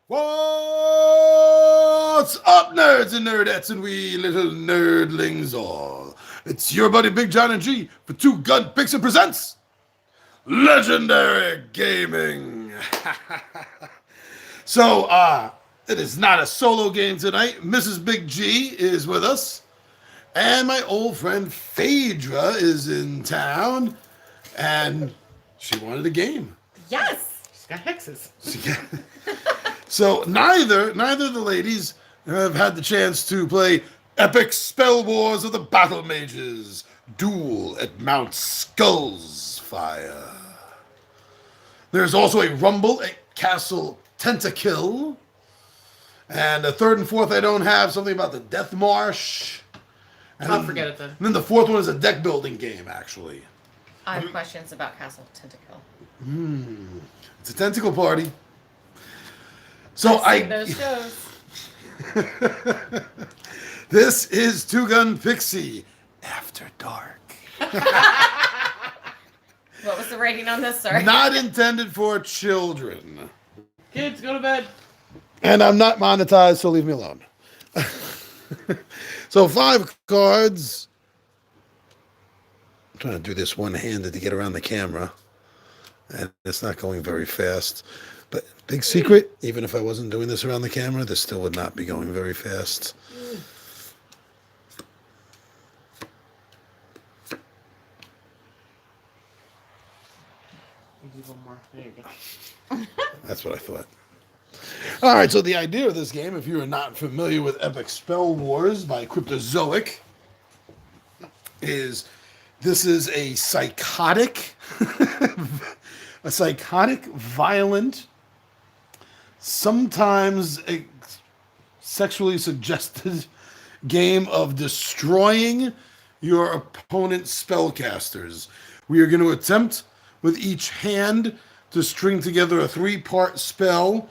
What's up, nerds and nerdettes, and we little nerdlings all? It's your buddy Big John and G for Two Gun Pixel presents Legendary Gaming. So, it is not a solo game tonight. Mrs. Big G is with us, and my old friend Phaedra is in town, and she wanted a game. Yes. She's got hexes. So neither of the ladies have had the chance to play Epic Spell Wars of the Battle Mages Duel at Mount Skullz Fire. There's also a Rumble at Castle Tentakill. And a third and fourth I don't have, something about the Death Marsh. And I'll forget it then. And then the fourth one is a deck building game, actually. I have questions about Castle Tentacle. It's a tentacle party. So I've seen those shows. This is Two Gun Pixie After Dark. What was the rating on this? Sorry. Not intended for children. Kids, go to bed. And I'm not monetized, so leave me alone. So 5 cards. I'm trying to do this one-handed to get around the camera. And it's not going very fast. But big secret, even if I wasn't doing this around the camera, this still would not be going very fast. You need one more. There you go. That's what I thought. All right, so the idea of this game, if you are not familiar with Epic Spell Wars by Cryptozoic, is this is a psychotic, violent, sometimes a sexually suggested game of destroying your opponent's spellcasters. We are going to attempt with each hand to string together a 3-part spell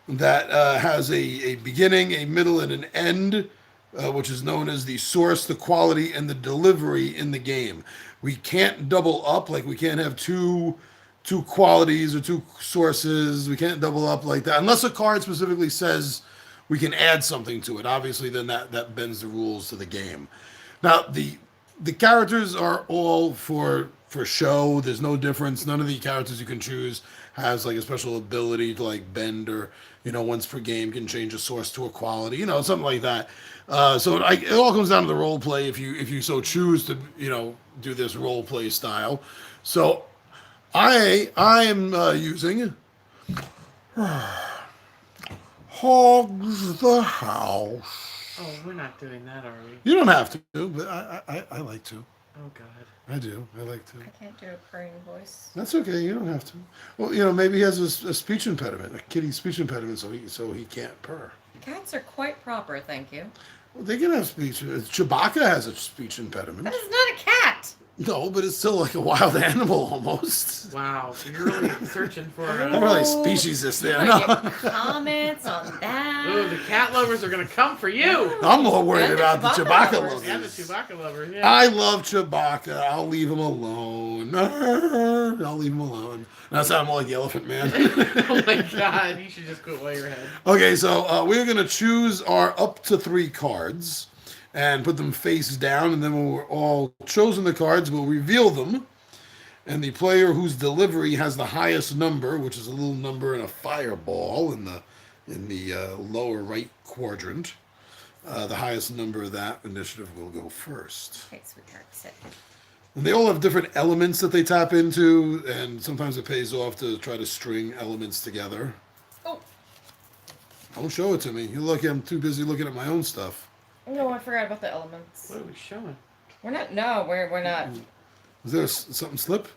that has a beginning, a middle, and an end, which is known as the source, the quality, and the delivery in the game. We can't double up, like we can't have two qualities or 2 sources. We can't double up like that unless a card specifically says we can add something to it. Obviously, then that bends the rules to the game. Now, the characters are all for show. There's no difference. None of the characters you can choose has like a special ability to like bend, or once per game can change a source to a quality, something like that. So it all comes down to the role play if you so choose to do this role play style. So I am using Hogs the House. Oh, we're not doing that, are we? You don't have to, but I like to. Oh, God. I do. I like to. I can't do a purring voice. That's okay. You don't have to. Well, maybe he has a speech impediment, a kitty speech impediment, so he can't purr. Cats are quite proper, thank you. Well, they can have speech. Chewbacca has a speech impediment. That is not a cat. No, but it's still like a wild animal almost. Wow. You're really searching for... I'm really speciesist there. I No. get comments on that. Ooh, the cat lovers are going to come for you. I'm more worried And the about the Chewbacca Chewbacca lovers. lovers. Yeah, the Chewbacca lover. Yeah. I love Chewbacca. I'll leave him alone. I'll leave him alone. That sounds more like the Elephant Man. Oh, my God. You should just quit while you're ahead. Okay, so we're going to choose our up to 3 cards and put them face down, and then when we're all chosen the cards, we'll reveal them. And the player whose delivery has the highest number, which is a little number in a fireball in the lower right quadrant, the highest number of that initiative will go first. Okay, sweetheart, sit. And they all have different elements that they tap into, and sometimes it pays off to try to string elements together. Oh. Don't show it to me. I'm too busy looking at my own stuff. No, I forgot about the elements. What are we showing? We're not. No, we're not. Is there something slip?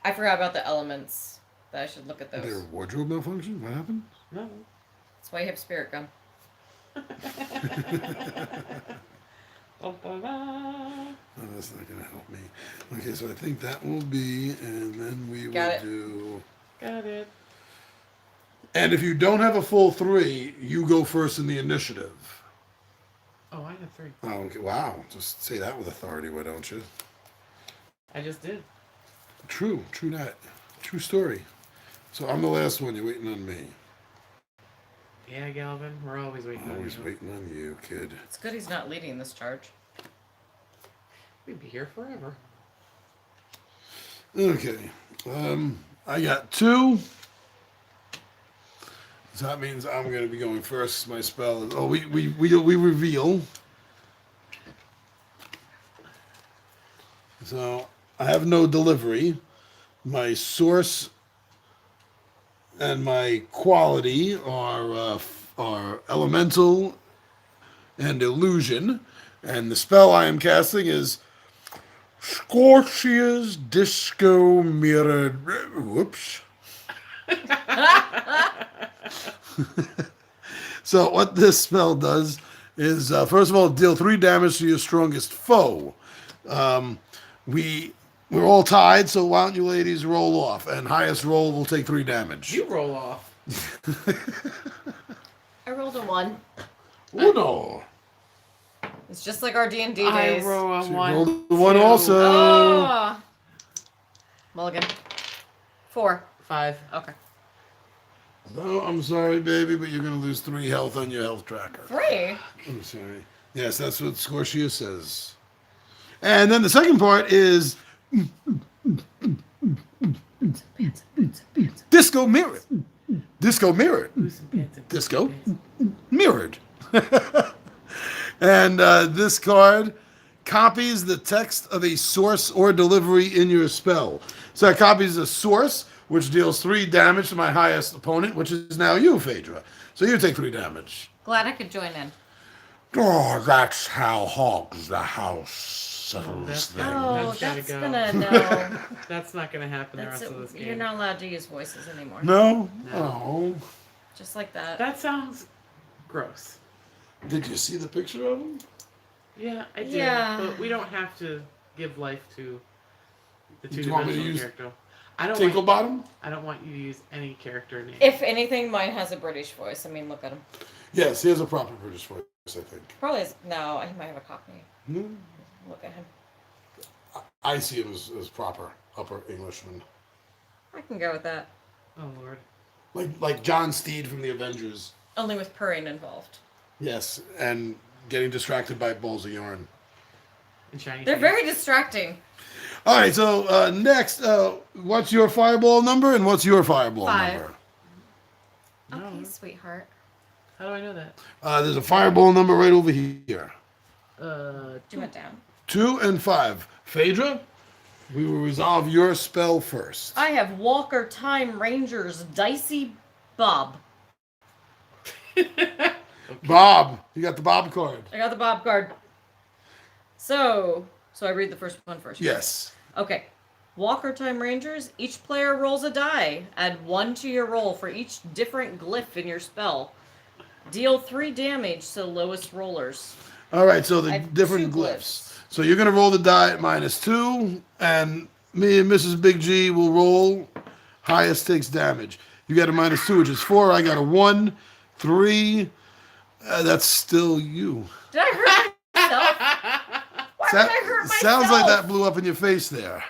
I forgot about the elements. That I should look at Is there a those. wardrobe malfunction? What happened? No. That's why you have spirit gum. Oh, that's not going to help me. Okay, so I think that will be, and then we Got will it. do... Got it. And if you don't have a full 3, you go first in the initiative. Oh, I have 3. Oh, okay. Wow. Just say that with authority, why don't you? I just did. True that. True story. So I'm the last one. You're waiting on me. Yeah, Galvin, we're always waiting I'm on always you. waiting on you, kid. It's good he's not leading this charge. We'd be here forever. Okay. I got 2. So that means I'm going to be going first. My spell is... Oh, we reveal. So I have no delivery. My source and my quality are elemental and illusion. And the spell I am casting is Scorchia's Disco Mirrored... Whoops. So what this spell does is, first of all, deal 3 damage to your strongest foe. We're all tied, so why don't you ladies roll off? And highest roll will take 3 damage. You roll off. I rolled a 1. Uno. It's just like our D&D I days. roll a So you 1. rolled the 1 2, also. Oh. Mulligan. 4. 5. Okay. No, I'm sorry, baby, but you're going to lose 3 health on your health tracker. 3. I'm sorry. Yes, that's what Scorchia says. And then the second part is Disco Mirrored. Disco Mirrored. Disco Mirrored. And this card copies the text of a source or delivery in your spell. So it copies the source, which deals 3 damage to my highest opponent, which is now you, Phaedra. So you take 3 damage. Glad I could join in. Oh, that's how Hogs the House settles that's- things. Oh, That's gotta that's go. gonna no. That's not going to happen the That's rest of this game. You're not allowed to use voices anymore. No? No. Oh. Just like that. That sounds gross. Did you see the picture of him? Yeah, I did. Yeah. But we don't have to give life to the Do you want me to two-dimensional use character. I don't Tinkle want, Bottom? I don't want you to use any character name. If anything, mine has a British voice. I mean, look at him. Yes, he has a proper British voice, I think. Probably has, no, he might have a Cockney. Hmm? Look at him. I see him as proper upper Englishman. I can go with that. Oh, Lord. Like John Steed from the Avengers. Only with purring involved. Yes, and getting distracted by balls of yarn. And shiny They're face. very distracting. All right, so next, what's your fireball number and what's your fireball 5. number? No. Okay, sweetheart. How do I know that? There's a fireball number right over here. You went down. 2 and 5. Phaedra, we will resolve your spell first. I have Walker Time Rangers Dicey Bob. Bob, you got the Bob card. I got the Bob card. So I read the first one first. Yes. Okay. Walker Time Rangers, each player rolls a die. Add 1 to your roll for each different glyph in your spell. Deal 3 damage to the lowest rollers. All right, so the I have different 2 glyphs. So you're going to roll the die at -2, and me and Mrs. Big G will roll. Highest takes damage. You got a -2, which is 4. I got a 1, 3. That's still you. Did I hurt myself? Why did I hurt myself? Sounds like that blew up in your face there.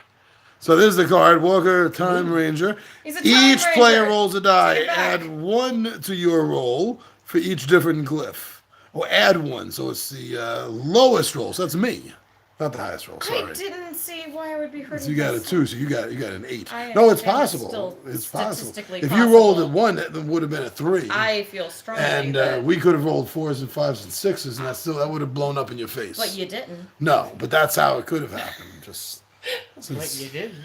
So there's the card, Walker Time Ranger. He's a Time Each Ranger. player rolls a die. Take it back. Add 1 to your roll for each different glyph. Or add 1, so it's the lowest roll. So that's me, not the highest roll. Sorry. I didn't see why I would be hurting So you got a myself. 2, so you got an 8. I No, it's understand it's possible. still It's possible. statistically If you rolled possible. at 1, that would have been a 3. I feel strongly, and but, we could have rolled 4s and 5s and 6s, and that would have blown up in your face. but you didn't. No, but that's how it could have happened. Just Like since, you didn't.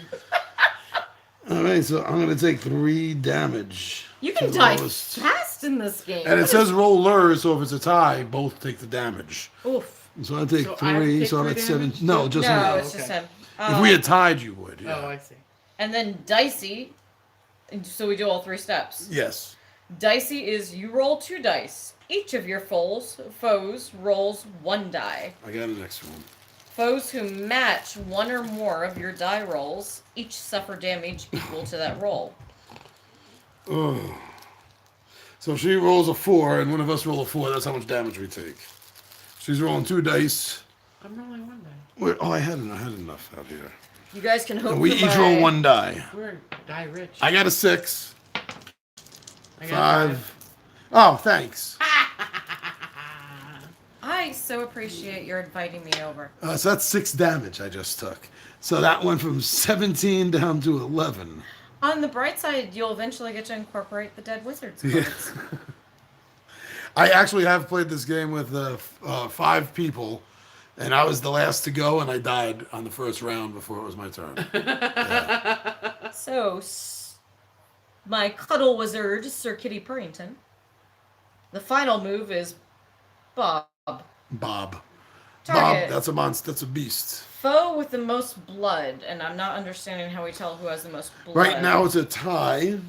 all right, so I'm gonna take 3 damage. You to can the die lowest. fast in this game. And it What says rollers, so if it's a tie, both take the damage. is- Oof. So I take So I have to 3, take so I'm 3 at 7. damage No, too? just No, me. it's just Okay. him. If we had tied, you would. Yeah. Oh, I see. And then Dicey. And so we do all 3 steps. Yes. Dicey is you roll 2 dice. Each of your foes rolls 1 die. I got an extra one. Foes who match 1 or more of your die rolls each suffer damage equal to that roll. Oh. So if she rolls a 4 and one of us roll a 4, that's how much damage we take. She's rolling 2 dice. I'm rolling 1 die. Wait, oh, I had enough out here. You guys can hope And we for each my- roll 1 die. We're die rich. I got a 6. I got 5. Oh, thanks. I so appreciate your inviting me over. So that's 6 damage I just took. So that went from 17 down to 11. On the bright side, you'll eventually get to incorporate the Dead Wizards Yeah. cards. I actually have played this game with 5 people, and I was the last to go, and I died on the first round before it was my turn. So, my cuddle wizard, Sir Kitty Purrington. The final move is Bob. Bob. Target. Bob, that's a monster. That's a beast. Foe with the most blood, and I'm not understanding how we tell who has the most blood. Right now it's a tie.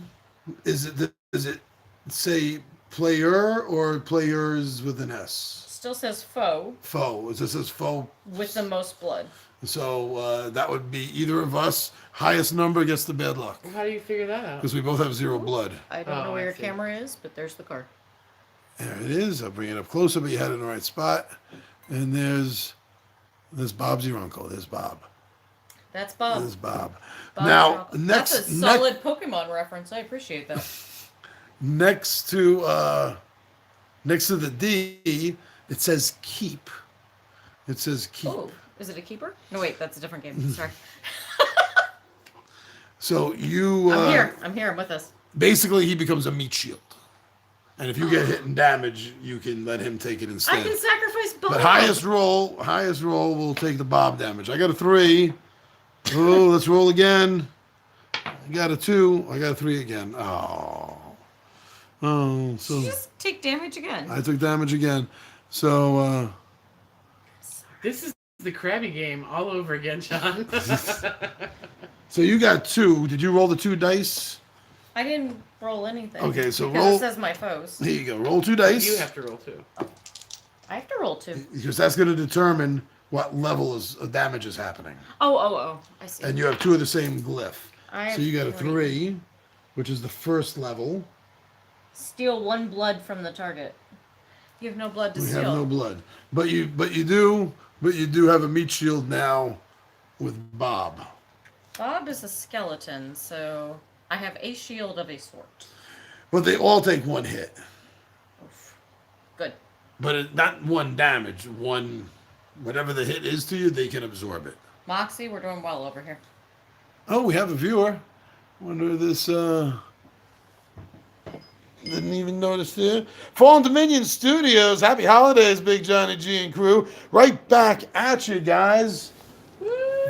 Does it say player or players with an S? Still says foe Foe. It says foe. with the most blood. So that would be either of us. Highest number gets the bad luck. How do you figure that out? Because we both have 0 blood. I don't know Oh, where I your see. camera is, but there's the card. There it is. I'll bring it up closer, but you had it in the right spot. And there's Bob's your uncle. There's Bob. That's Bob. There's Bob. Bob's Now, your uncle. next, That's a solid Pokemon reference. I appreciate that. next to the D, it says keep. It says keep. Oh, is it a keeper? No, wait, that's a different game. Sorry. So you I'm here. I'm here. I'm with us. basically he becomes a meat shield. And if you get hit and damage, you can let him take it instead. I can sacrifice Bob. But highest roll will take the Bob damage. I got a 3. Oh, let's roll again. I got a 2. I got a 3 again. Oh, so Just take damage again. I took damage again. So This is the Krabby game all over again, John. so you got 2. Did you roll the 2 dice? I didn't roll anything. Okay, so because roll- it says my foes. Here you go. Roll 2 dice. You have to roll too. I have to roll 2. Because that's going to determine what level of damage is happening. Oh. I see. And you have 2 of the same glyph. I So have you got a 3. 3, which is the first level. Steal 1 blood from the target. You have no blood to We steal. have no blood. But you do have a meat shield now with Bob. Bob is a skeleton, so I have a shield of a sort. But they all take 1 hit. Oof. Good. But not 1 damage. 1, whatever the hit is to you, they can absorb it. Moxie, we're doing well over here. Oh, we have a viewer. Wonder if this didn't even notice there. Fallen Dominion Studios. Happy holidays, Big Johnny G and crew. Right back at you guys.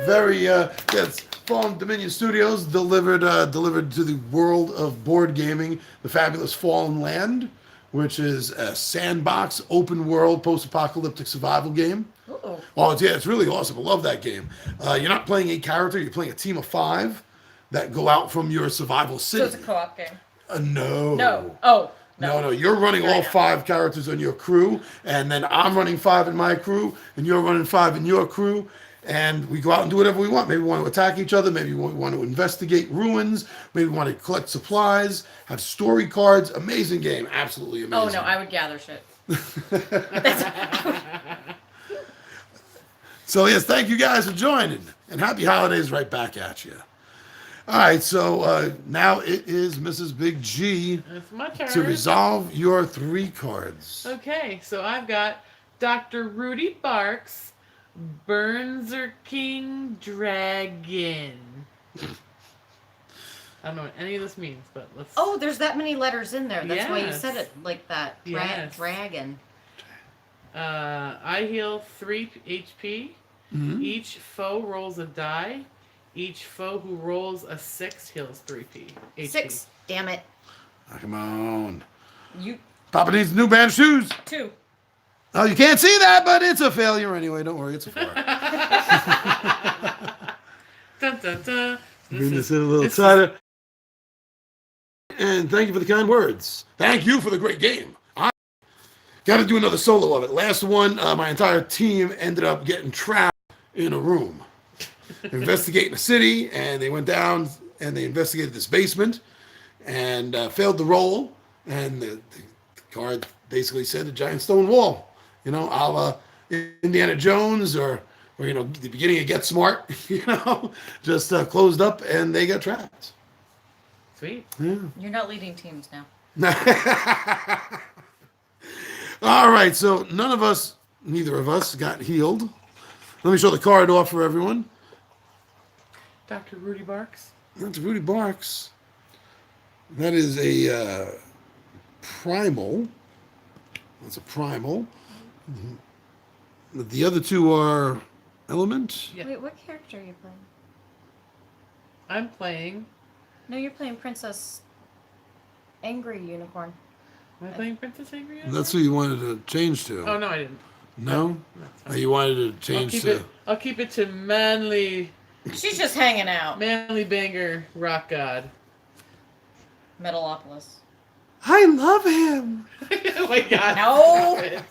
Very yes. Fallen Dominion Studios delivered to the world of board gaming the fabulous Fallen Land, which is a sandbox, open world, post-apocalyptic survival game. Uh-oh. Oh, it's really awesome. I love that game. You're not playing a character. You're playing a team of 5 that go out from your survival So city. it's a co-op game. No. No. Oh. No. You're running all 5 characters on your crew, and then I'm running 5 in my crew, and you're running 5 in your crew, and we go out and do whatever we want. Maybe we want to attack each other. Maybe we want to investigate ruins. Maybe we want to collect supplies, have story cards. Amazing game. Absolutely amazing. Oh, no, I would gather shit. So, yes, thank you guys for joining, and happy holidays right back at you. All right, so now it is Mrs. Big G It's my turn. to resolve your 3 cards. Okay, so I've got Dr. Rudy Barks, Burnser King Dragon. I don't know what any of this means, but let's. Oh, there's that many letters in there. That's why you Yes. said it like that. Yes. Dragon. I heal 3 HP. Mhm. Each foe rolls a die. Each foe who rolls a 6 heals 3 HP. 6. Damn it. Oh, come on. You. Papa needs new band shoes. 2. Oh, you can't see that, but it's a failure anyway. Don't worry, it's a 4. Dun, dun, dun. Bring this in a little tighter. And thank you for the kind words. Thank you for the great game. I got to do another solo of it. Last one, my entire team ended up getting trapped in a room. Investigating a city, and they went down and they investigated this basement and failed the roll. And the card basically said a giant stone wall. You know, a la Indiana Jones or the beginning of Get Smart, just closed up and they got trapped. Sweet. Yeah. You're not leading teams now. All right, so neither of us got healed. Let me show the card off for everyone. Dr. Rudy Barks. That's Rudy Barks. That is a primal. That's a primal. The other two are element. Yeah. Wait, what character are you playing? I'm playing. No, you're playing Princess Angry Unicorn. Am I playing Princess Angry? That's who you wanted to change to. Oh no, I didn't. No? That's Oh, fine. you wanted to change to. I'll keep it to manly She's just hanging out. banger rock god. Metalopolis. I love him. Oh my god. No.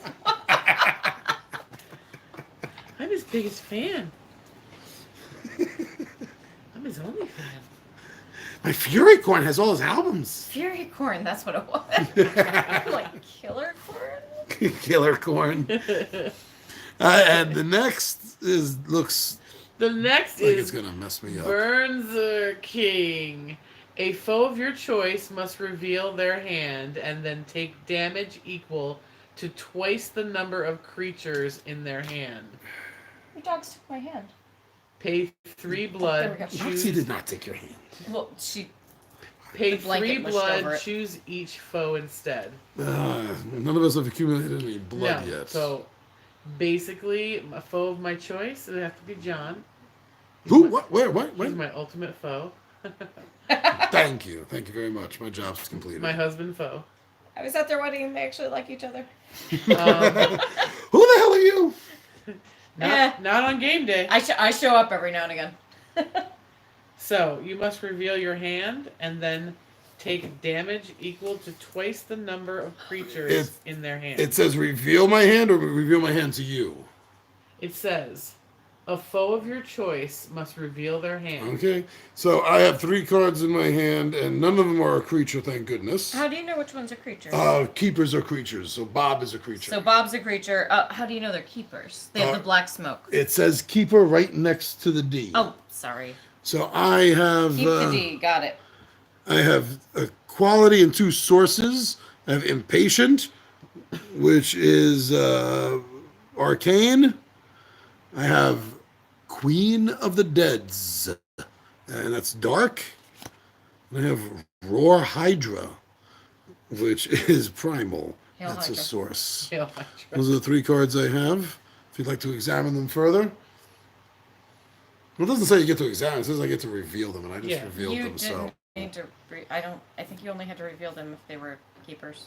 I'm his biggest fan. I'm his only fan. My Fury Corn has all his albums. Fury Corn, that's what it was. Like Killer Corn? Killer Corn. And the next looks The next like it's is gonna mess me up. Burns King. A foe of your choice must reveal their hand and then take damage equal to twice the number of creatures in their hand. Your dogs took my hand. Pay 3 blood. There we go. Roxy did not take your hand. Well, she. Pay The blanket 3 mushed over blood. it. Choose each foe instead. None of us have accumulated any blood No, yet. so basically, a foe of my choice. It would have to be John. Who? What? Where? What? He's When? my ultimate foe. Thank you. Thank you very much. My job's completed. My husband foe. I was at their wedding and they actually like each other. Um, Who the hell are you? not on game day. I show up every now and again. So, you must reveal your hand and then take damage equal to twice the number of creatures in their hand. It says reveal my hand or reveal my hand to you. It says, a foe of your choice must reveal their hand. Okay. So I have 3 cards in my hand, and none of them are a creature. Thank goodness. How do you know which one's a creature? Keepers are creatures. So Bob is a creature. So Bob's a creature. How do you know they're keepers? They have the black smoke. It says keeper right next to the D. Oh, sorry. So I have. Keep the D. Got it. I have a quality and 2 sources. I have impatient, which is arcane. I have Queen of the Deads, and that's dark. And I have Roar Hydra, which is primal. Hail That's Hydra. a source. Hail Hydra. Those are the 3 cards I have. If you'd like to examine them further. Well, it doesn't say you get to examine. It says I get to reveal them, and I just revealed You them. So didn't need to. I think you only had to reveal them if they were keepers.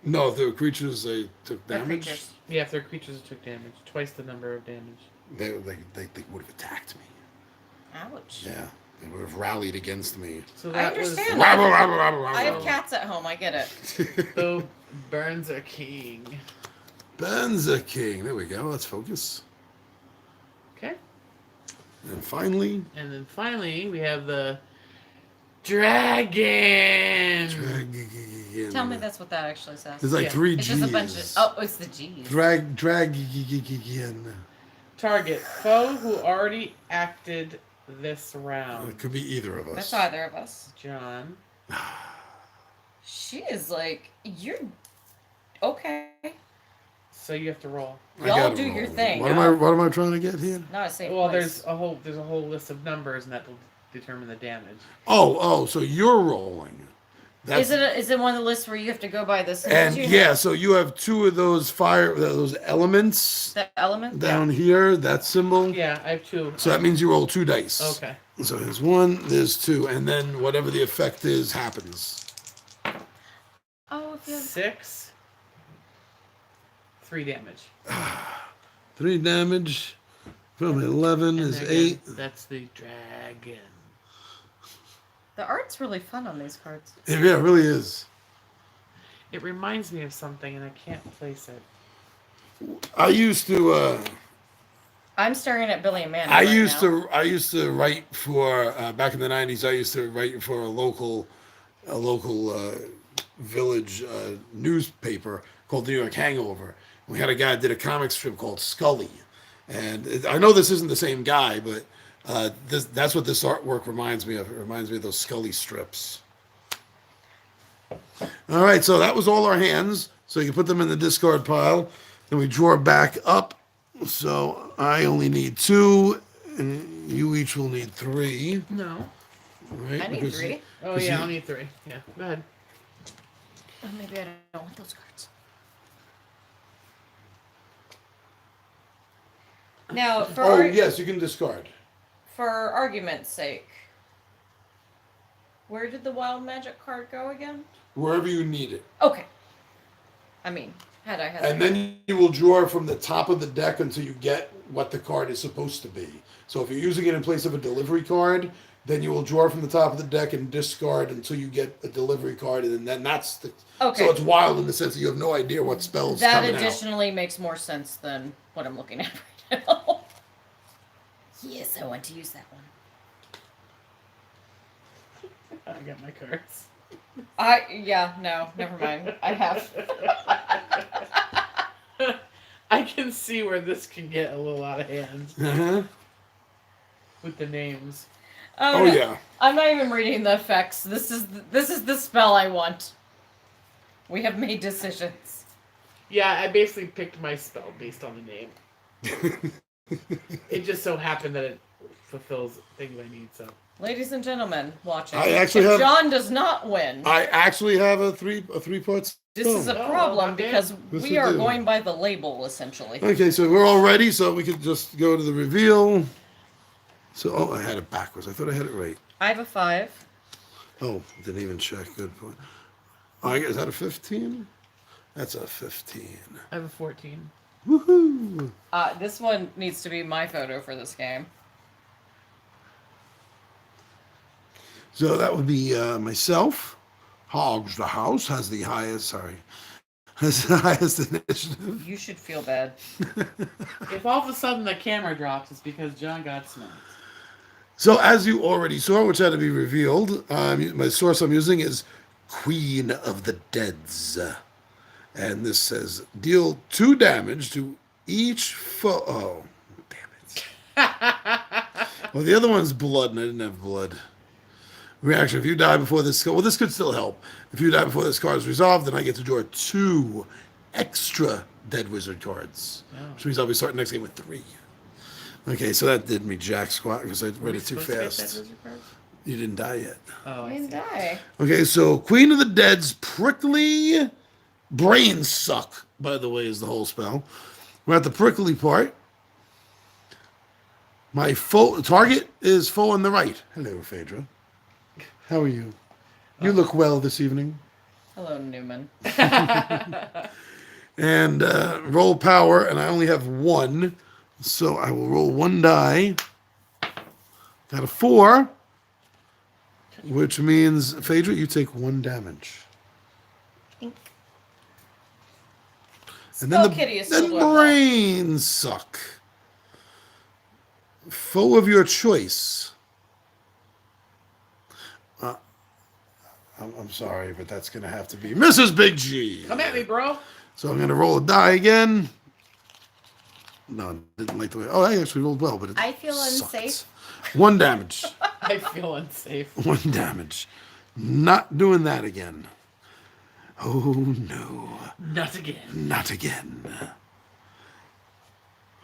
no, if they were creatures, they took They're damage. creatures. Yeah, if they're creatures that took damage, twice the number of damage. They would have attacked me. Ouch. Yeah, they would have rallied against me. So I that understand. Rabble, rabble, rabble, I have rabble. cats at home. I get it. So Burns King. Benza King. There we go. Let's focus. Okay. And finally, And then finally, we have the Dragon. Dragon. Tell me that's what that actually says. There's like Yeah. 3 It's G's. just a bunch of. Oh, it's the G's. Dragon. Target foe who already acted this round. It could be either of us. That's either of us. John. She is like, you're okay. So you have to roll. I Y'all gotta do roll. your thing. What am I trying to get here? Not a safe Well, place. there's a whole list of numbers, and that will determine the damage. Oh, so you're rolling. Is it one of the lists where you have to go by this? And yeah, so you have 2 of those those elements The element. down here, that symbol. Yeah, I have 2. So that means you roll 2 dice. Okay. So there's 1, there's 2, and then whatever the effect is happens. Oh, if you have 6. 3 damage. 3 damage from 11 And is again, 8. That's the dragon. the art's really fun on these cards. Yeah, it really is. It reminds me of something, and I can't place it. I used to. I'm staring at Billy and Manny. I right used now. to. I used to write for back in the '90s. I used to write for a local village newspaper called the New York Hangover. We had a guy that did a comic strip called Scully, and I know this isn't the same guy, but that's what this artwork reminds me of. It reminds me of those Scully strips. All right, so that was all our hands. So you can put them in the discard pile. Then we draw back up. So I only need 2, and you each will need 3. No. Right? I need Because- 3. Oh, because yeah, you- I'll need 3. Yeah, go ahead. Oh, maybe I don't want those cards. Now, Oh, yes, you can discard. for argument's sake, where did the wild magic card go again? Wherever you need it. Okay. I mean, had I had And that. then you will draw from the top of the deck until you get what the card is supposed to be. So if you're using it in place of a delivery card, then you will draw from the top of the deck and discard until you get a delivery card, and then that's the. Okay. So it's wild in the sense that you have no idea what spells That coming additionally makes more sense than what I'm looking at right now. Yes, I want to use that one. I got my cards. No, never mind. I have. I can see where this can get a little out of hand out. Uh-huh. with the names. Oh no. yeah. I'm not even reading the effects. This is the spell I want. We have made decisions. Yeah, I basically picked my spell based on the name. It just so happened that it fulfills things I need, so. Ladies and gentlemen watching, I actually if have- John does not win, I actually have a three-part. this is a Oh, problem okay. because Yes, we we are do. going by the label essentially. Okay, so we're all ready, so we can just go to the reveal. So, I had it backwards. I thought I had it right. I have a 5. Oh, didn't even check. Good point. Oh, is that a 15? That's a 15. I have a 14. Woohoo! This one needs to be my photo for this game. So that would be myself. Hogs the House has the highest, has the highest initiative. You should feel bad. If all of a sudden the camera drops, it's because John got smoked. So as you already saw, which had to be revealed, my source I'm using is Queen of the Deads. And this says, deal 2 damage to each foe. Oh, damn it. Well, the other one's blood, and I didn't have blood. Reaction, if you die before this... Well, this could still help. If you die before this card is resolved, then I get to draw 2 extra Dead Wizard cards. Oh. Which means I'll be starting next game with 3. Okay, so that did me jack squat because I read it too fast. You didn't die yet. Oh, I I didn't see. die. Okay, so Queen of the Dead's prickly brain suck, by the way, is the whole spell. We're at the prickly part. My foe target is foe on the right. Hello, Phaedra. How are you? You look well this evening. Hello, Newman. And roll power, and I only have 1. So I will roll 1 die. Got a 4. Which means, Phaedra, you take 1 damage. And then Spell Kitty is still then doing well. brains suck. Foe of your choice. I'm sorry, but that's going to have to be Mrs. Big G. Come at me, bro. So I'm going to roll a die again. No, didn't like the way. Oh, I actually rolled well, but it I feel sucked. unsafe. 1 damage. I feel unsafe. 1 damage. Not doing that again. Oh no. Not again. Not again.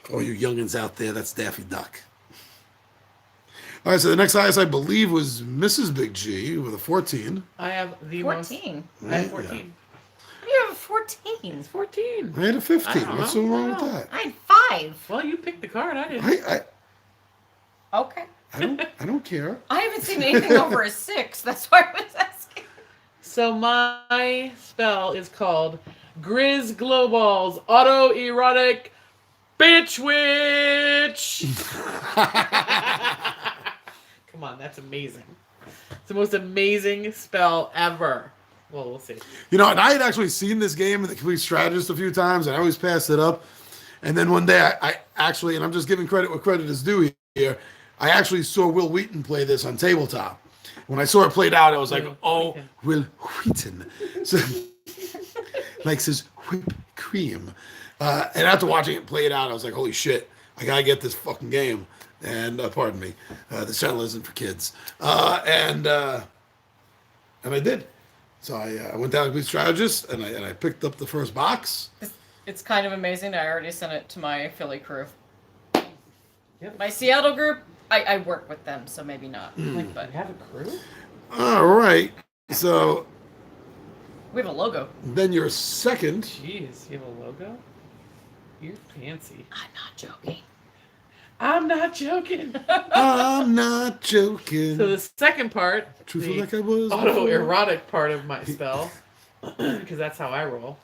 For all you youngins out there, that's Daffy Duck. All right, so the next highest, I believe, was Mrs. Big G with a 14. I have the 14. most. I have Right, 14. You have a 14. It's 14. I had a 15. I don't What's so know. wrong with that? I had 5. Well, you picked the card. I didn't. Okay. I don't care. I haven't seen anything over a 6. That's why I was asking. So my spell is called Grizz Glowballs Autoerotic Bitch Witch. Come on, that's amazing. It's the most amazing spell ever. Well, we'll see. You know, and I had actually seen this game in the Complete Strategist a few times, and I always passed it up. And then one day, I actually, and I'm just giving credit where credit is due here, I actually saw Will Wheaton play this on tabletop. When I saw it played out, I was like, Will oh, Wheaton. Will Wheaton. So, likes his whipped cream. And after watching it play it out, I was like, holy shit, I gotta get this fucking game. And, pardon me, this channel isn't for kids. And I did. So I went down to be strategist, and I picked up the first box. It's kind of amazing. I already sent it to my Philly crew. Yep. My Seattle group, I work with them, so maybe not. But You have a crew? All right. So we have a logo. then your second. Jeez, you have a logo? You're fancy. I'm not joking. I'm not joking. I'm not joking. So the second part, Truthful the like I was. autoerotic part of my spell, because that's how I roll.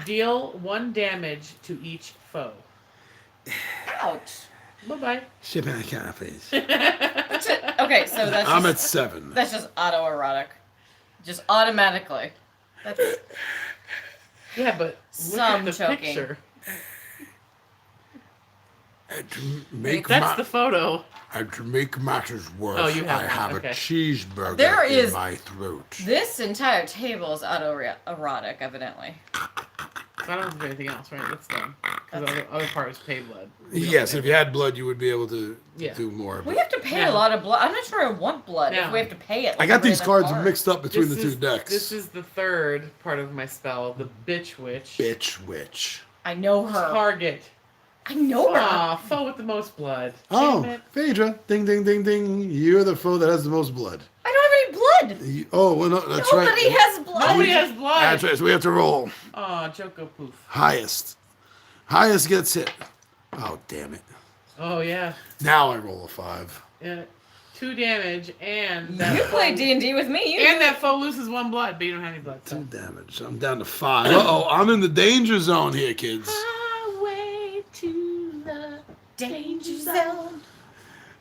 Deal 1 damage to each foe. Ouch. Bye-bye. Ship in a car, please. Okay, so that's I'm just, at 7. that's just autoerotic. Just automatically. That's Yeah, but look Some at the choking. picture. To make That's the photo. to make matters worse, Oh, you have I one, have okay. a cheeseburger There in is- my throat. this entire table is autoerotic, evidently. So I don't have anything else, right? That's done. Because the other part is pay blood. Yes, if you had blood, you would be able to Yeah. do more. We But have to pay Yeah. a lot of blood. I'm not sure I want blood if Yeah. we have to pay it. I got these cards mixed. mixed up between the two decks. This is the third part of my spell, the bitch witch. Bitch witch. I know her. Target. I know her. Aw, foe with the most blood. Oh, Damn it. Phaedra. Ding, ding, ding, ding. You're the foe that has the most blood. I don't have any blood. Oh, well, no, that's Nobody right. has blood. Nobody has blood. That's right. So we have to roll. Aw, Choco Poof. Highest. Highest gets hit. Oh, damn it. Oh, yeah. Now I roll a 5. 2 damage, and that You foe- play D&D with me. You And that foe loses 1 blood, but you don't have any blood. 2 So. damage. I'm down to 5. Uh-oh, I'm in the danger zone here, kids. Highway to the danger zone.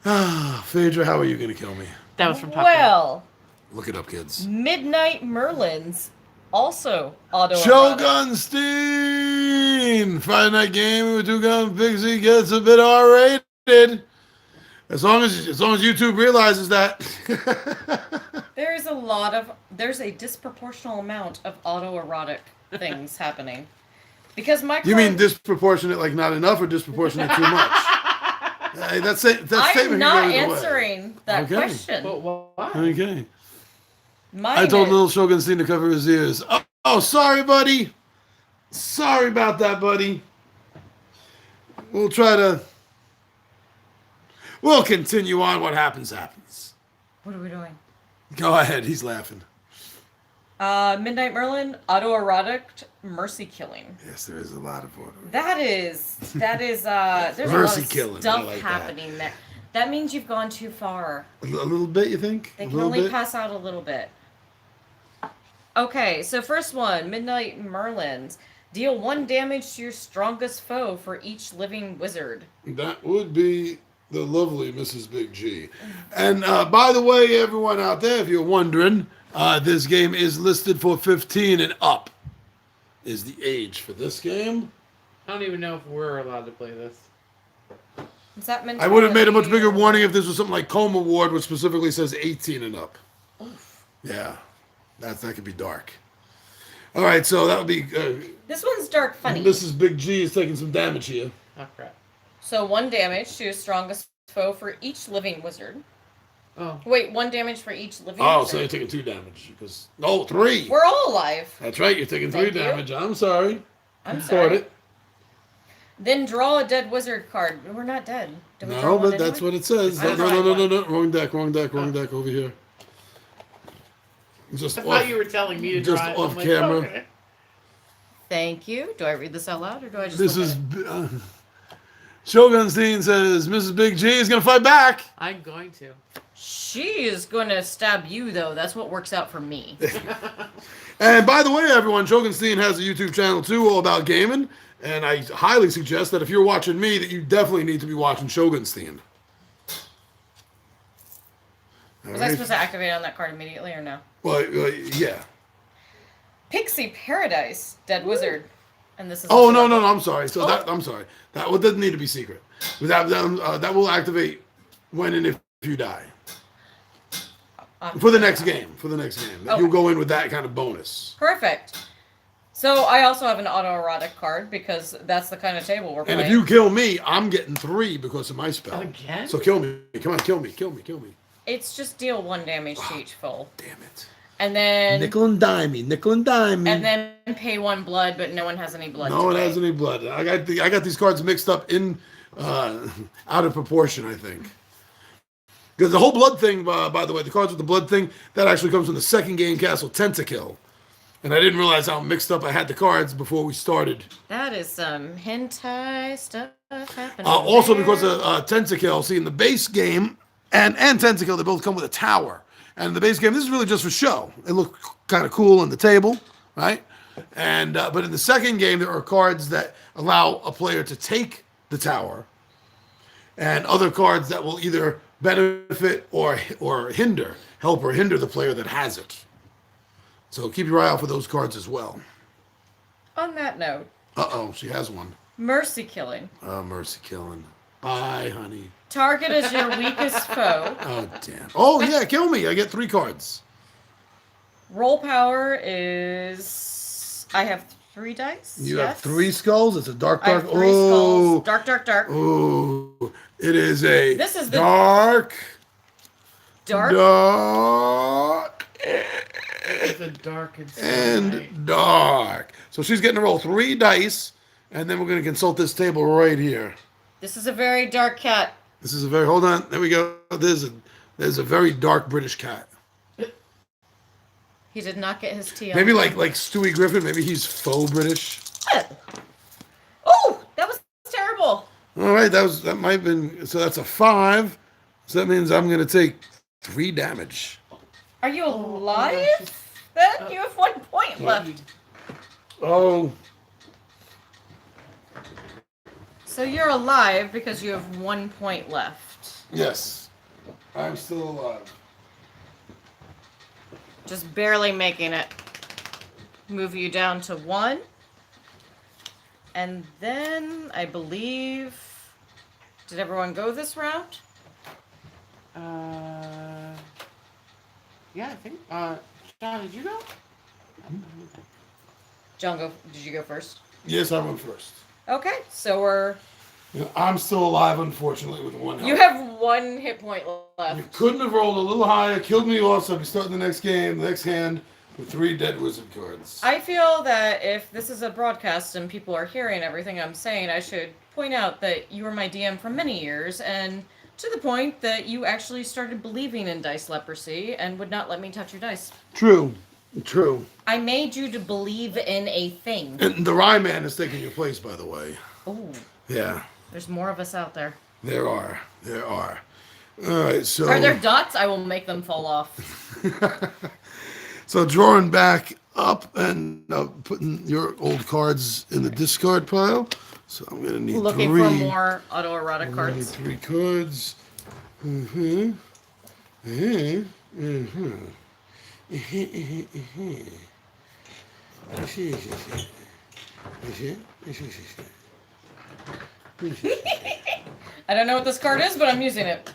Ah, Phaedra, how are you going to kill me? That was from Top Gun. Well, Look it up, kids. Midnight Merlins also autoerotic. Shogun Steen! Friday night game with 2 gun pixie gets a bit R-rated. As long as YouTube realizes that. There's a disproportional amount of autoerotic things happening. Because my You mean card- disproportionate, like not enough, or disproportionate too much? Hey, that statement I'm can not go either way. answering that Okay. question. But why? Okay. Mine I told is- little Shogun Steen to cover his ears. Oh, sorry, buddy. Sorry about that, buddy. We'll continue on. What happens, happens. What are we doing? Go ahead. He's laughing. Midnight Merlin, autoerotic mercy killing. Yes, there is a lot of order. There's Mercy a lot of killing, I stuff like that. happening there. That means you've gone too far. A little bit, you think? They a can little only bit? pass out a little bit. Okay, so first one, Midnight Merlins. Deal 1 damage to your strongest foe for each living wizard. That would be the lovely Mrs. Big G. And by the way, everyone out there, if you're wondering, this game is listed for 15 and up. Is the age for this game? I don't even know if we're allowed to play this. Is that meant? I would have made a much bigger warning if this was something like Coma Ward, which specifically says 18 and up. Oof. Yeah, that could be dark. All right, so that would be. This one's dark funny. Mrs. Big G is taking some damage here. Oh, crap. So 1 damage to your strongest foe for each living wizard. Oh. Wait, 1 damage for each living Oh, wizard. so you're taking 2 damage because 3. We're all alive. That's right, you're taking 3 Thank you. damage. I'm sorry. I'm Thought sorry. it. Then draw a dead wizard card. We're not dead. Did we draw No, one but that's anyway? what it says. I'm No, drawing no. Wrong deck over here. Just I off. thought you were telling me to just draw it. off I'm like, camera. okay. Thank you. Do I read this out loud or do I just This look is. at it? Shogun Steen says Mrs. Big G is going to fight back. I'm going to. She is going to stab you, though. That's what works out for me. And by the way, everyone, Shogun Steen has a YouTube channel too, all about gaming. And I highly suggest that if you're watching me, that you definitely need to be watching Shogun Steen. Was I supposed to activate on that card immediately or no? Well, yeah. Pixie Paradise, dead wizard. And this is. Oh, also- no, I'm sorry. So I'm sorry. That one doesn't need to be secret. But that will activate when and if you die. For the next game. Okay. You'll go in with that kind of bonus. Perfect. So I also have an autoerotic card because that's the kind of table we're playing. And if you kill me, I'm getting 3 because of my spell. Again? So kill me. Come on, kill me. It's just deal 1 damage to each foe. Damn it. And then Nickel and dimey, nickel and dimey. And then pay 1 blood, but no one has any blood. No one has any blood. I got these cards mixed up in out of proportion, I think. Because the whole blood thing, by the way, the cards with the blood thing, that actually comes from the second game, Castle Tentakill. And I didn't realize how mixed up I had the cards before we started. That is some hentai stuff happening. Also, there. because of Tentakill, see, in the base game and Tentakill, they both come with a tower. And in the base game, this is really just for show. It looked kind of cool on the table, right? And but in the second game, there are cards that allow a player to take the tower, and other cards that will either benefit or help or hinder the player that has it. So keep your eye out for those cards as well. On that note. Uh-oh, she has one. Mercy killing. Oh, mercy killing. Bye, honey. Target is your weakest foe. Oh, damn. Oh, yeah, kill me. I get 3 cards. Roll power is... I have 3 dice. You have 3 skulls. It's a dark. I have 3 skulls. Dark. Oh, it is a This is the dark. It's a dark and dark. So she's getting to roll 3 dice, and then we're going to consult this table right here. This is a very dark cat. This is a very, hold on, there we go. There's a very dark British cat. He did not get his tea on. Maybe like Stewie Griffin, maybe he's faux British. Oh, that was terrible. All right, that might have been, so that's a 5. So that means I'm going to take 3 damage. Are you alive? Then you have 1 point left. Oh. So you're alive because you have 1 point left. Yes. I'm still alive. Just barely making it. Move you down to 1. And then, I believe... Did everyone go this round? Yeah, I think. John, did you go? John, did you go first? Yes, I went first. Okay, so we're... I'm still alive, unfortunately, with 1 health. You have 1 hit point left. You couldn't have rolled a little higher, killed me off, so I'll be starting the next game, the next hand, with 3 dead wizard cards. I feel that if this is a broadcast and people are hearing everything I'm saying, I should point out that you were my DM for many years, and to the point that you actually started believing in dice leprosy and would not let me touch your dice. True. I made you to believe in a thing. And the Rye Man is taking your place, by the way. Ooh. Yeah. There's more of us out there. There are. All right, so... Are there dots? I will make them fall off. So drawing back up and putting your old cards in the discard pile. So I'm going to need Looking 3. for more autoerotic I need cards. 3 cards. I don't know what this card is, but I'm using it.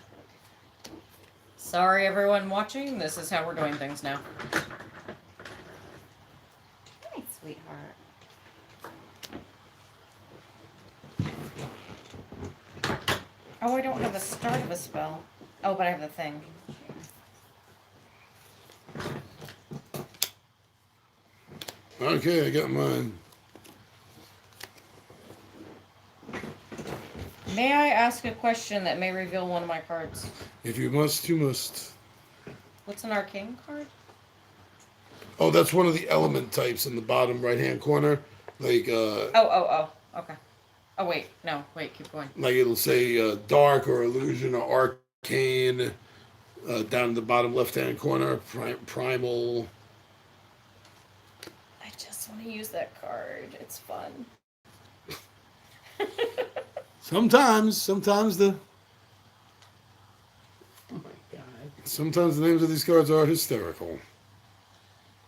Sorry, everyone watching. This is how we're doing things now. Hi, sweetheart. Oh, I don't have the start of a spell. Oh, but I have the thing. Okay, I got mine. May I ask a question that may reveal one of my cards? If you must, you must. What's an arcane card? Oh, that's one of the element types in the bottom right-hand corner. Like, Oh, okay. Oh, wait. No, wait, keep going. like it'll say dark or illusion or arcane down in the bottom left-hand corner. Primal. I just want to use that card. It's fun. Sometimes the Oh my god. sometimes the names of these cards are hysterical.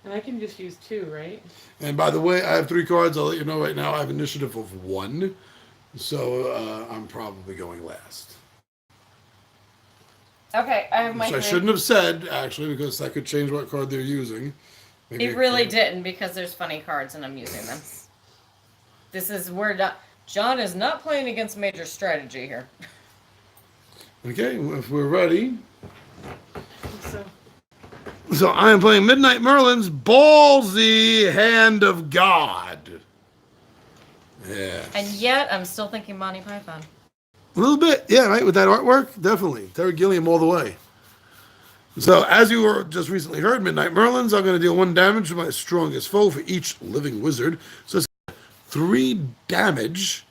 And I can just use 2, right? And by the way, I have 3 cards. I'll let you know right now. I have initiative of 1, so I'm probably going last. Okay, I have my Which I three. shouldn't have said, actually, because that could change what card they're using. Maybe It really didn't, because there's funny cards and I'm using them. This is where John is not playing against major strategy here. Okay, well, if we're ready. So, So I am playing Midnight Merlin's Ballsy Hand of God. Yeah. And yet, I'm still thinking Monty Python. A little bit, yeah, right? With that artwork, definitely. Terry Gilliam all the way. So, as you were just recently heard, Midnight Merlins, I'm going to deal 1 damage to my strongest foe for each living wizard. So, it's 3 damage.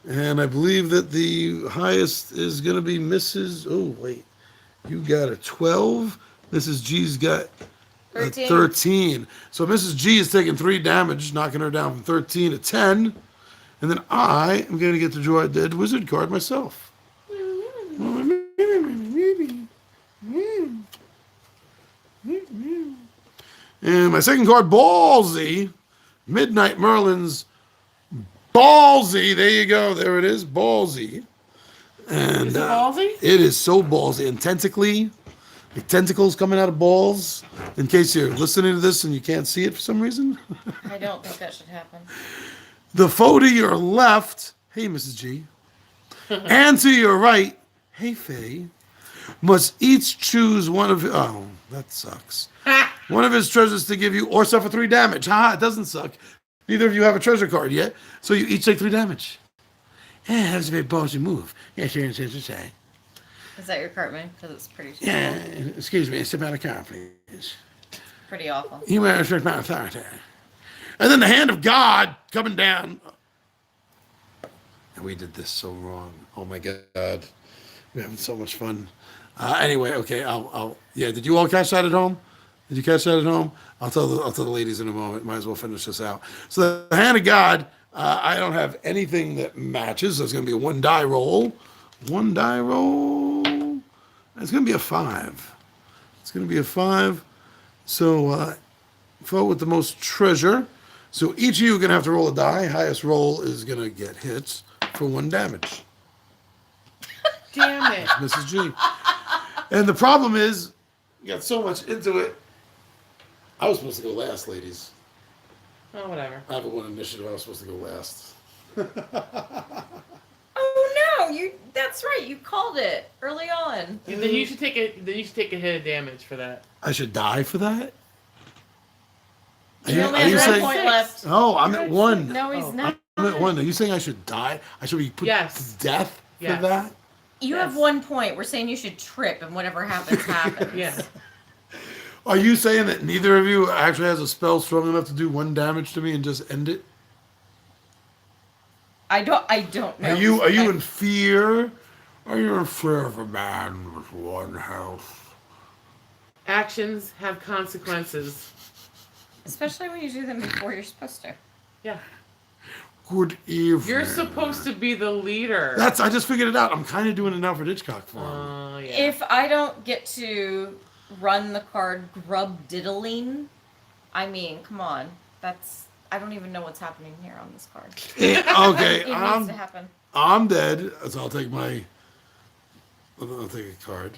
And I believe that the highest is going to be Mrs. Oh, wait. You got a 12. Mrs. G's got a 13. So, Mrs. G is taking 3 damage, knocking her down from 13 to 10. And then I am going to get to draw a dead wizard card myself. And my second card, Ballsy. Midnight Merlin's Ballsy. There you go. There it is. Ballsy. And Is it ballsy? it is so ballsy. And tentacly. The tentacles coming out of balls. In case you're listening to this and you can't see it for some reason. I don't think that should happen. The foe to your left, hey, Mrs. G, and to your right, hey, Faye, must each choose one of, oh, that sucks. One of his treasures to give you or suffer 3 damage. Ha, it doesn't suck. Neither of you have a treasure card yet, so you each take 3 damage. Yeah, that was a very ballsy move. Yes, you're in to say. Is that your Cartman? Because it's pretty Yeah, excuse me, step out of the car, please. pretty awful. You may respect my authority. And then the hand of God coming down. And we did this so wrong. Oh my God. We're having so much fun. Anyway, okay, yeah, did you all catch that at home? Did you catch that at home? I'll tell the ladies in a moment. Might as well finish this out. So the hand of God, I don't have anything that matches. There's going to be a 1 die roll. 1 die roll. It's going to be a 5. It's going to be a 5. So, foe with the most treasure. So each of you are going to have to roll a die. Highest roll is going to get hits for 1 damage. Damn it. Mrs. G. And the problem is, you got so much into it. I was supposed to go last, ladies. Oh, whatever. I haven't won initiative. I was supposed to go last. Oh no, that's right, you called it early on. Then you should take a hit of damage for that. I should die for that? You only have 1 point left. Oh, I'm at 1. No, he's not. I'm at 1. Are you saying I should die? I should be put Yes. to death for Yes. that? You Yes. have 1 point. We're saying you should trip and whatever happens, happens. Yeah. Are you saying that neither of you actually has a spell strong enough to do 1 damage to me and just end it? I don't know. Are you in fear? Are you in fear of a man with 1 health? Actions have consequences. Especially when you do them before you're supposed to. Yeah. Good evening. You're supposed to be the leader. I just figured it out. I'm kind of doing it Alfred Hitchcock for him. Yeah. If I don't get to run the card Grub Diddling, I mean, come on. I don't even know what's happening here on this card. Okay, It needs to happen. I'm dead, so I'll take a card.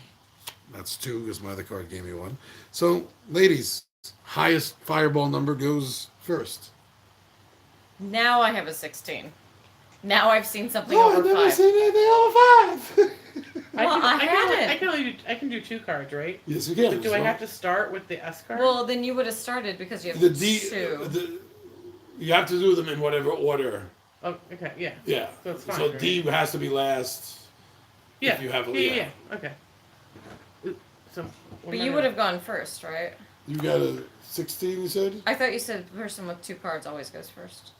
That's 2 because my other card gave me 1. So, ladies, highest fireball number goes first. Now I have a 16. Now I've seen something Oh, I've over never 5. seen anything over 5. Well, I can do 2 cards, right? Yes, you can. But do I have to start with the S card? Well, then you would have started because you have The 2. You have to do them in whatever order. Oh, okay, yeah. Yeah. So it's fine, So right? D has to be last. Yeah. If you have a yeah. Okay. So. But you would have gone first, right? You got a 16, you said? I thought you said the person with 2 cards always goes first.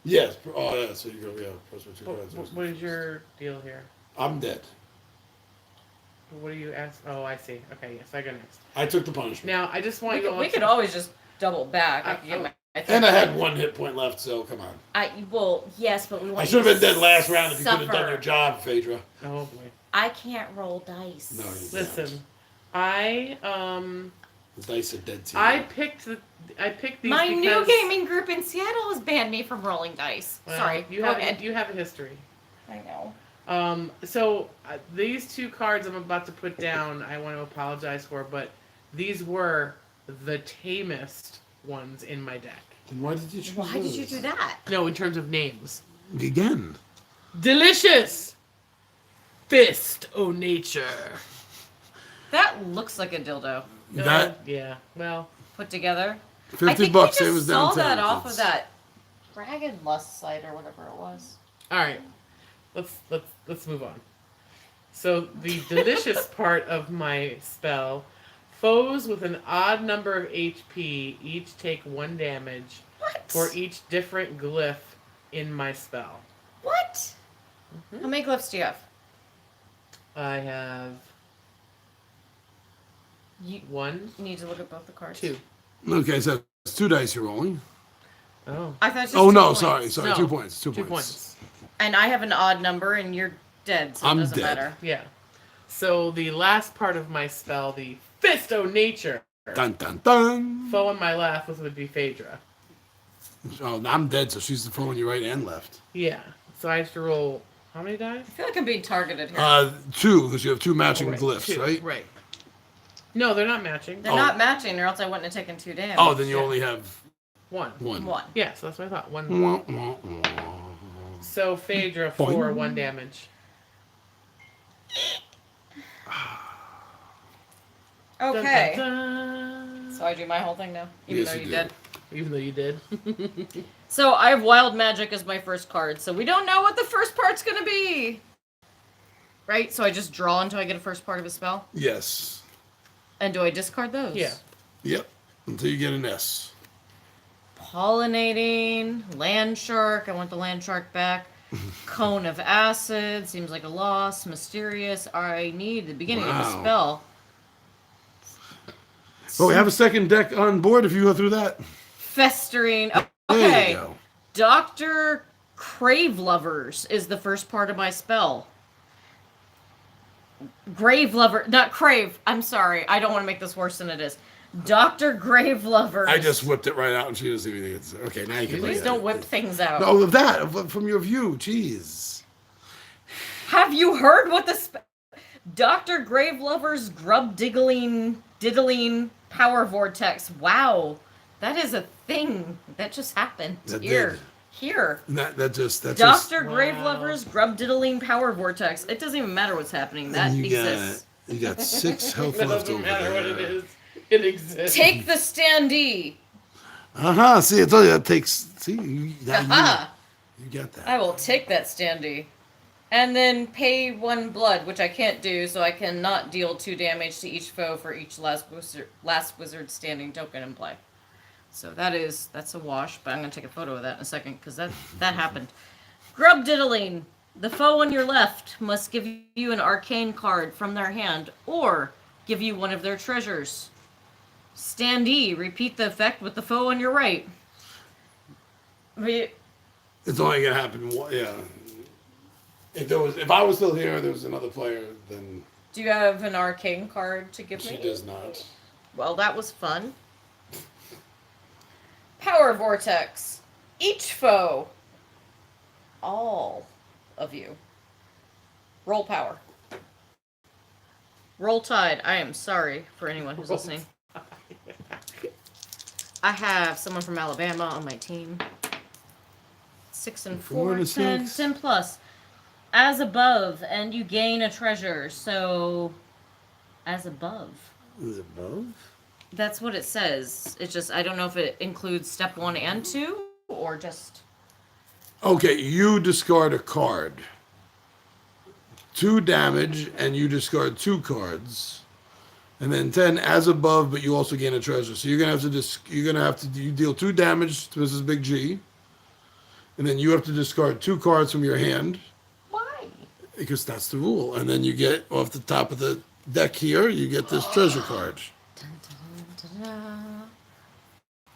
Yes. Oh, yeah. So you go, person with 2 cards. What is your deal here? I'm dead. What do you ask? Oh, I see. Okay, yes, I go next. I took the punishment. Now, I just want you to. We could always just double back. I could get my And I had 1 hit point left, so come on. Well, yes, but we want I should have you been to dead last round if you could have done suffer. your job, Phaedra. Oh boy. I can't roll dice. No, you Listen, don't. I The dice are dead to you. I picked these. My because, new gaming group in Seattle has banned me from rolling dice. well, Sorry. You go have ahead. you have a history. I know. So these 2 cards I'm about to put down, I want to apologize for, but these were the tamest ones in my deck. Then why did you choose Why did you those? do that? No, in terms of names. Again. Delicious! Fist o' nature. That looks like a dildo. That Yeah. Well. put together. I 50 think bucks. we It just was saw downtown. that off of It's- that Dragon Lust site or whatever it was. All right. Let's move on. So the delicious part of my spell: foes with an odd number of HP each take 1 damage What? for each different glyph in my spell. What? How many glyphs do you have? I have You 1, need to look at both the cards. 2. Okay, so it's 2 dice you're rolling. Oh. I thought it was just Oh 2 no, points. sorry, No, 2 points. 2 2 points. points. And I have an odd number, and you're dead, so I'm it doesn't dead. matter. Yeah. So the last part of my spell, the Fist o' Nature. Dun dun dun. Foe on my left would be Phaedra. Oh, I'm dead, so she's the foe on your right and left. Yeah. So I have to roll how many dice? I feel like I'm being targeted here. 2, because you have 2 matching Right, glyphs, 2, right? Right. No, they're not matching. They're oh. not matching, or else I wouldn't have taken 2 damage. Oh, then you Yeah. only have 1. 1. 1. Yeah, so that's what I thought. 1. Wah, wah, wah. So Phaedra 4, Boing. 1 damage. Okay. Dun, dun, dun. So I do my whole thing now, even Yes, though you you do. did. Even though you did. So I have Wild Magic as my first card, so we don't know what the first part's gonna be. Right? So I just draw until I get a first part of a spell? Yes. And do I discard those? Yeah. Yep. Until you get an S. Pollinating, Land Shark, I want the Land Shark back. Cone of Acid, seems like a loss. Mysterious, I need the beginning of Wow. a spell. Oh, we have a second deck on board if you go through that. Festering. There Okay. you go. Dr. Crave Lovers is the first part of my spell. Grave Lover, not Crave. I'm sorry. I don't want to make this worse than it is. Dr. Grave Lovers. I just whipped it right out and she doesn't even think it's... Okay, now you can Please look at don't it. whip things out. No, of that, from your view. Jeez. Have you heard what the Dr. Grave Lovers Grub Diddling Power Vortex? Wow. That is a thing that just happened. That Here. did. Here. That's just... Dr. Grave Wow. Lovers Grub Diddling Power Vortex. It doesn't even matter what's happening. That you exists. You got 6 health It left doesn't over matter what it there. is. It exists. Take the standee. Uh-huh. See, I told you that takes... See, you Aha. got that. I will take that standee. And then pay 1 blood, which I can't do, so I cannot deal 2 damage to each foe for each last wizard standing token in play. So that's a wash, but I'm gonna take a photo of that in a second, because that happened. Grub Diddling. The foe on your left must give you an arcane card from their hand, or give you one of their treasures. Standee. Repeat the effect with the foe on your right. It's only gonna happen. Yeah. If I was still here, there was another player, then Do you have an arcane card to give she me? does not. Well, that was fun. Power Vortex. Each foe. All of you. Roll power. Roll Tide. I am sorry for anyone who's listening. I have someone from Alabama on my team. 6 and 4, 4 and a 10, 6. 10 plus. As above, and you gain a treasure. So, as above. Is it both? That's what it says. It's just, I don't know if it includes step 1 and 2, or just... Okay, you discard a card. 2 damage, and you discard 2 cards. And then 10 as above, but you also gain a treasure. So you're gonna have to you deal 2 damage to Mrs. Big G. And then you have to discard 2 cards from your hand. Why? Because that's the rule. And then you get off the top of the deck here, you get this treasure card. Dun, dun, dun, dun.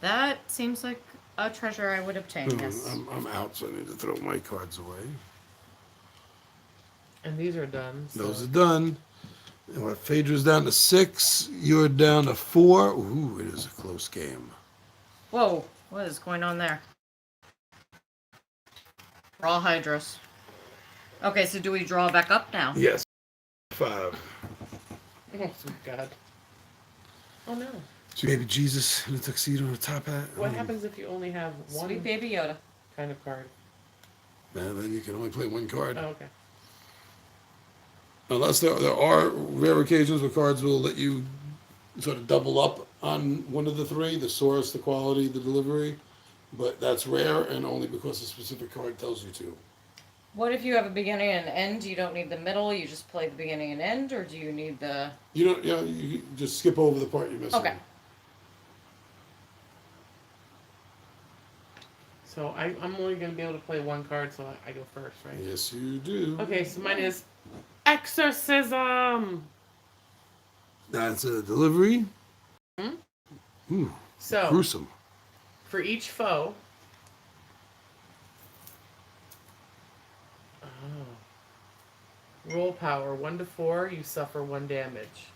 That seems like a treasure I would obtain, yes. I'm out, so I need to throw my cards away. And these are done. So. Those are done. And what, Phaedra's down to 6. You're down to 4. Ooh, it is a close game. Whoa, what is going on there? Raw Hydros. Okay, so do we draw back up now? Yes. 5. Oh, sweet God. Oh, no. So maybe Jesus in a tuxedo and a top hat. What happens if you only have one Sweet baby Yoda. kind of card? Then you can only play 1 card. Oh, okay. Unless there are rare occasions where cards will let you sort of double up on one of the three, the source, the quality, the delivery. But that's rare and only because a specific card tells you to. What if you have a beginning and end? You don't need the middle. You just play the beginning and end, or do you need the? You don't. You just skip over the part you're missing. Okay. So I'm only going to be able to play one card, so I go first, right? Yes, you do. Okay, so mine is Exorcism. That's a delivery. Ooh, So gruesome. for each foe. Roll power 1 to 4, you suffer 1 damage.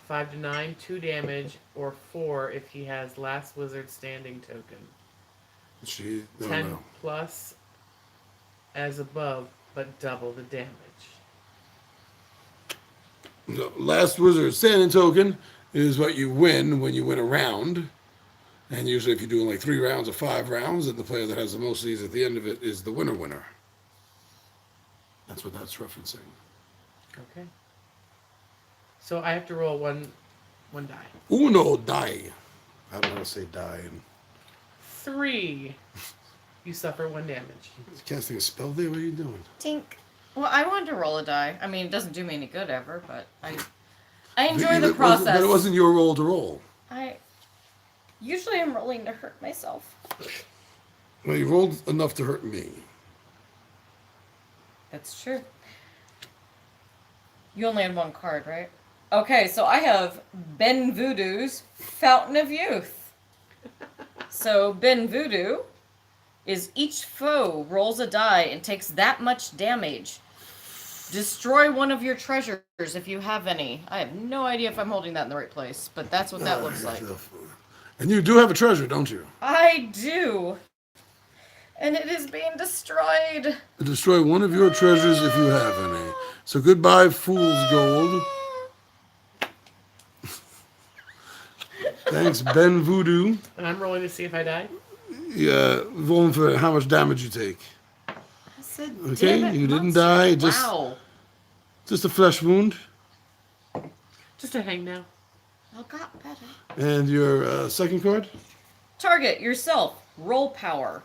5 to 9, 2 damage, or 4 if he has last wizard standing token. She. No, 10 no. plus as above, but double the damage. No, last wizard standing token is what you win when you win a round. And usually, if you're doing like 3 rounds or 5 rounds, and the player that has the most of these at the end of it is the winner. That's what that's referencing. Okay. So I have to roll one die. Uno die. I don't know how to say die. And 3. You suffer 1 damage. casting a spell there. What are you doing? Tink. Well, I wanted to roll a die. I mean, it doesn't do me any good ever, but I enjoy the process. But it wasn't your roll to roll. I usually am rolling to hurt myself. Well, you rolled enough to hurt me. That's true. You only had 1 card, right? Okay, so I have Ben Voodoo's Fountain of Youth. So Ben Voodoo is each foe rolls a die and takes that much damage. Destroy one of your treasures if you have any. I have no idea if I'm holding that in the right place, but that's what that looks like. And you do have a treasure, don't you? I do. And it is being destroyed. Destroy one of your treasures if you have any. So goodbye, fool's gold. Thanks, Ben Voodoo. And I'm rolling to see if I die. Yeah, rolling for how much damage you take. I said, Okay, damn it, you didn't monster. die. Wow. Just a flesh wound. Just a hang now. Well, got better. And your second card? Target yourself. Roll power.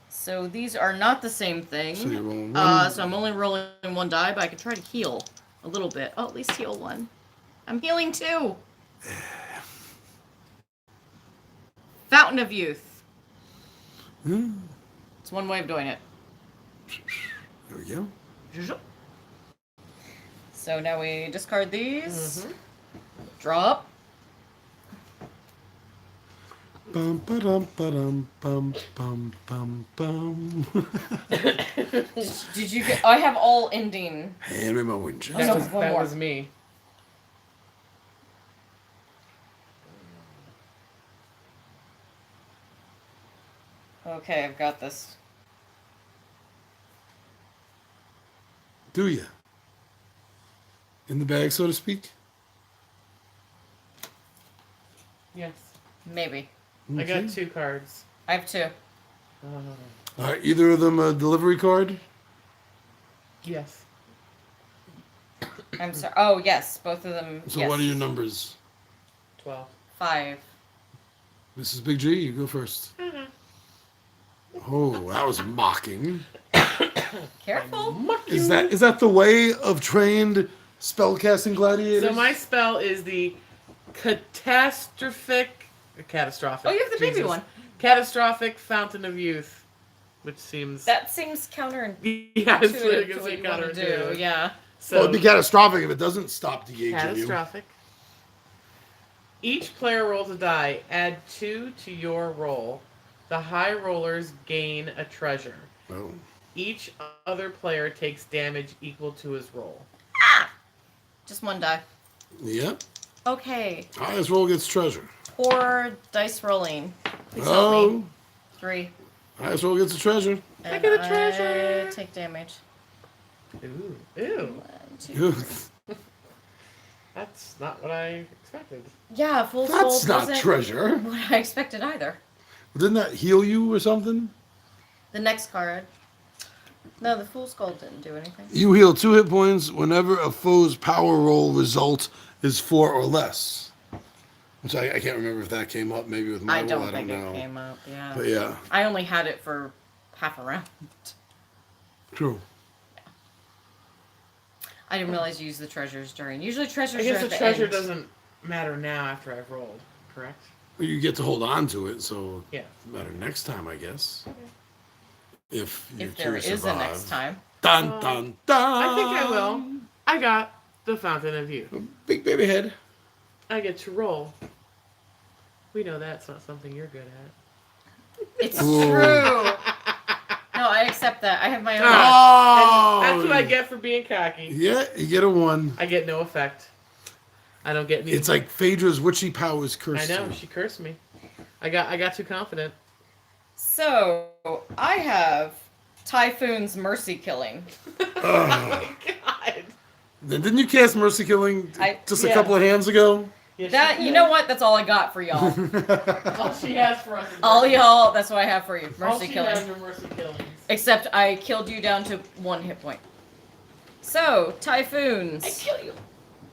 So these are not the same thing. So you're rolling one. So I'm only rolling 1 die, but I can try to heal a little bit. Oh, at least heal 1. I'm healing 2. Fountain of Youth. It's one way of doing it. There we go. So now we discard these. Draw up. Bum ba-dum ba-dum bum bum bum bum. Did you get? I have all ending. Hand me my Winchester. No, That one more. was me. Okay, I've got this. Do you? In the bag, so to speak? Yes. Maybe. I Okay. got 2 cards. I have 2. All right, either of them a delivery card? Yes. I'm sorry. Oh, yes, both of them. So yes. what are your numbers? 12. 5. Mrs. Big G, you go first. Oh, that was mocking. Careful. Is that the way of trained spellcasting gladiators? So my spell is the catastrophic. Oh, you have the baby one. Catastrophic Fountain of Youth, which seems. That seems counterintuitive Yeah, it's literally to gonna what say you want to do. counterintuitive. Yeah. So Well, it'd be catastrophic if it doesn't stop the gauge of you. catastrophic. Each player rolls a die. Add 2 to your roll. The high rollers gain a treasure. Oh. Each other player takes damage equal to his roll. Just 1 die. Yep. Okay. Highest roll gets treasure. Poor dice rolling. Please help me. Oh. 3. Highest roll gets a treasure. And get a treasure. I take damage. Ooh. Ew. 1, 2. That's not what I expected. Yeah, full That's skulls not wasn't treasure. what I expected either. Didn't that heal you or something? The next card. No, the Fool Skull didn't do anything. You heal 2 hit points whenever a foe's power roll result is 4 or less. Which I can't remember if that came up. Maybe with my I don't rule, think know. it came up. Yeah. But yeah, I only had it for half a round. true. I didn't realize you used the treasures during. Usually treasures I guess are at the the treasure end. doesn't matter now after I've rolled, correct? You get to hold on to it, so Yeah. it'll matter next time, I guess. If you If there two is a survive. next time. Dun dun dun. I think I will. I got the Fountain of Youth. Big baby head. I get to roll. We know that's not something you're good at. It's Ooh. true. No, I accept that. I have my own. Oh, That's what I get for being cocky. Yeah, you get a 1. I get no effect. I don't get any. It's like Phaedra's witchy powers I cursed know you. she cursed me. I got too confident. So I have Typhoon's mercy killing. Oh my god. Then didn't you cast Mercy Killing just a yeah. couple of hands ago? Yes, That she you did. know what? That's all I got for y'all. All she has for us. Is All mercy. y'all. That's what I have for you. All Mercy she killing. has are mercy killings. Except I killed you down to 1 hit point. So Typhoons. I kill you.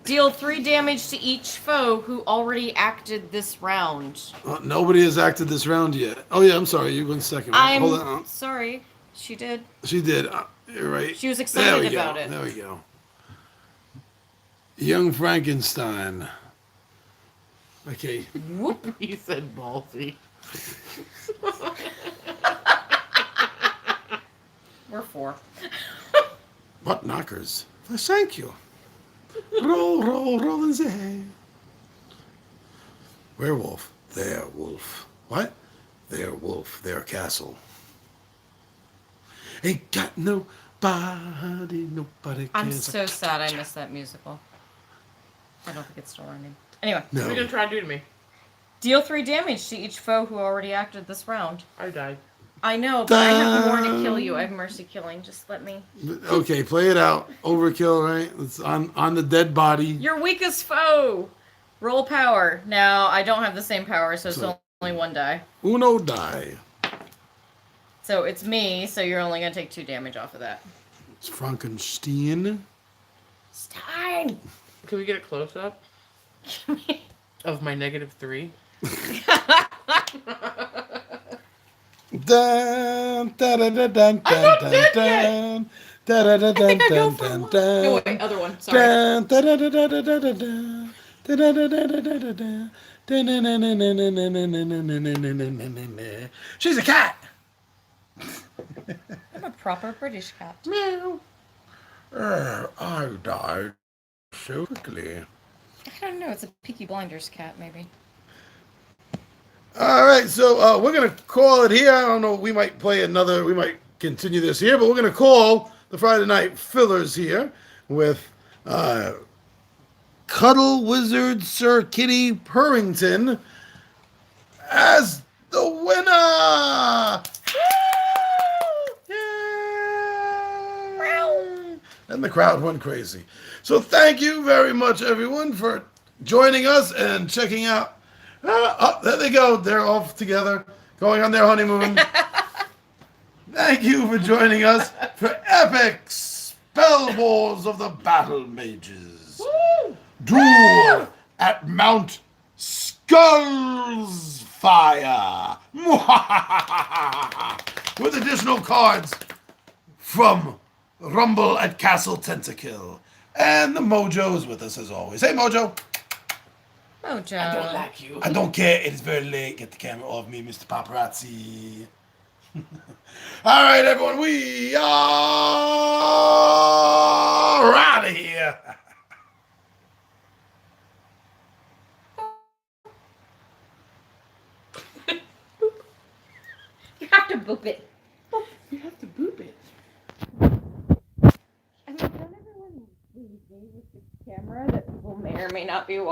Deal 3 damage to each foe who already acted this round. Nobody has acted this round yet. Oh yeah, I'm sorry. You went second. Right? Hold on. I'm sorry. She did. She did. You're right. She was There excited we about go. it. There we go. Young Frankenstein. Okay. Whoop. You said ballsy. We're 4. What knockers? Thank you. Roll, roll, roll and say. Werewolf. Their wolf. What? Their wolf. Their castle. Ain't got nobody. Nobody I'm cares. so sad I missed that musical. I don't think it's still running. Anyway, What are you No. gonna try to do to me? deal 3 damage to each foe who already acted this round. I died. I know, but I have more to kill you. I have mercy killing. Just let me. Okay, play it out. Overkill, right? It's on the dead body. Your weakest foe. Roll power. Now I don't have the same power, so it's So- only 1 die. Uno die. So it's me. So you're only gonna take 2 damage off of that. It's Frankenstein. Stein. Can we get a close up of my -3? Dun, da, da, da, dun, dun, dun, dun. Da, da, da, dun, dun, dun, dun. No wait, other one. Sorry. Dun, da, da, da, da, da, da, da, da. Da, da, da, da, da, da, da, da. Da, na, na, na, na, na, na, na, na, na, na, na, na, na, na, na. She's a cat. I'm a proper British cat. Meow. I died so quickly. I don't know. It's a Peaky Blinders cat, maybe. All right, so we're gonna call it here. I don't know. We might play another. We might continue this here, but we're gonna call the Friday night fillers here with Cuddle Wizard Sir Kitty Purrington as the winner. Yay! And the crowd went crazy. So thank you very much, everyone, for joining us and checking out. Oh, there they go. They're off together, going on their honeymoon. Thank you for joining us for Epic Spell Wars of the Battle Mages. Woo! Duel at Mount Skullz Fire. With additional cards from Rumble at Castle Tentakill. And the Mojo is with us as always. Hey, Mojo. Mojo. I don't like you. I don't care. It is very late. Get the camera off me, Mr. Paparazzi. All right, everyone. We are out of here. You have to boop it. You have to boop it. I mean, don't everyone leave me with the camera that people may or may not be watching?